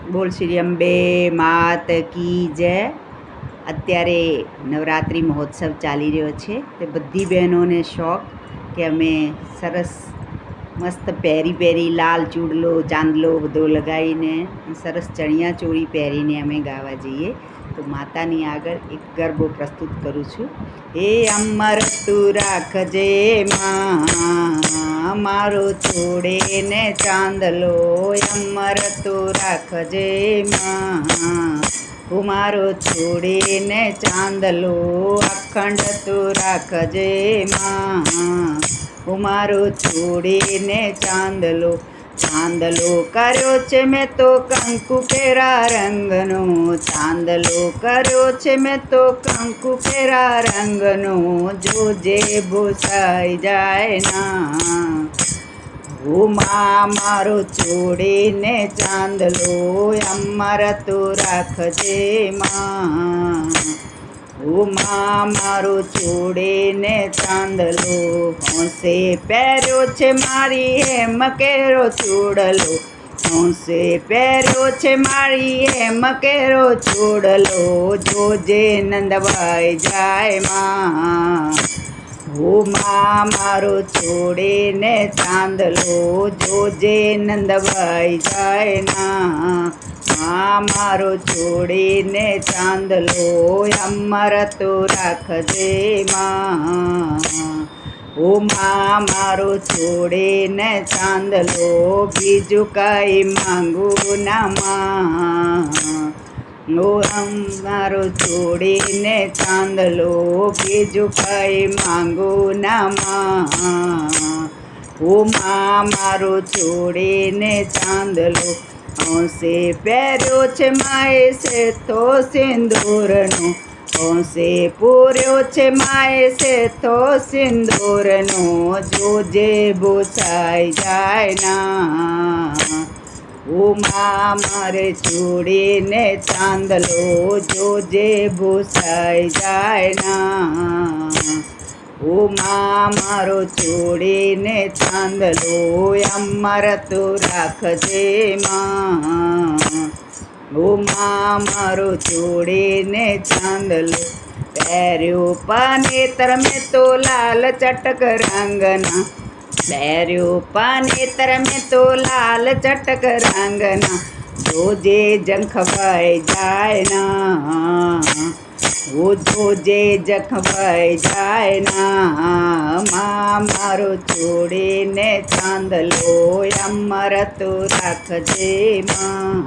બોલ શ્રી અંબે માત કી જય. અત્યારે નવરાત્રિ મહોત્સવ ચાલી રહ્યો છે તે બધી બહેનોને શોખ કે અમે સરસ મસ્ત પહેરી લાલ ચૂડલો ચાંદલો બધો લગાવીને સરસ ચણિયા ચોળી પહેરીને અમે ગાવા જઈએ. તો માતાની આગળ એક ગરબો પ્રસ્તુત કરું છું. હે અમર તું રાખજે માં મારો છોડે ને ચાંદલો, અમર તું રાખજે માં મારો છોડે ને ચાંદલો, અખંડ તું રાખજે માં મારો છોડે ને ચાંદલો. ચાંદલો કર્યો છે મેં તો કંકુ કેરા રંગનો, ચાંદલો કર્યો છે મેં તો કંકુ કેરા રંગનો, જોજે ભૂસાઈ જાય ના. માં મારો છોડે ને ચાંદલો, અમર તું રાખજે માં માં મારો છોડે ને ચાંદલો. હોંશે પહેર્યો છે મારી હેમ કેરો ચૂડલો, હોંશે પહેર્યો છે મારી હેમ કેરો ચૂડલો, જોજે નંદવાઈ જાય માં માં મારો છોડે ને ચાંદલો, જોજે નંદવાઈ જાય ના. મારો છોડે ને ચાંદલો, અમર તું રાખજે માં મારો છોડે ને ચાંદલો, બીજું કાંઈ માંગુ ના માં મારો છોડે ને ચાંદલો, બીજું કાંઈ માંગુ ના માં મારો છોડે ને ચાંદલો. હોંશે પહેર્યો છે માએ છે તો સિંદૂરનો, હોંશે પૂર્યો છે માએ છે તો સિંદૂરનો, જોજે ભૂસાઈ જાય ના. મારે છોડે ને ચાંદલો, જોજે ભૂસાઈ જાય ના. મારો છોડે ને ચાંદલો, અમર તું રાખજે માં મારો છોડે ને ચાંદલો. પહેર્યો પાનેતર મેં તો લાલ ચટક રંગના, પહેર્યો પાનેતર મેં તો લાલ ચટક રંગના, જોજે જખવાઈ જાય ના જોજે જખવાઈ જાય ના. મારો છોડે ને ચાંદલો, અમર તું રાખજે માં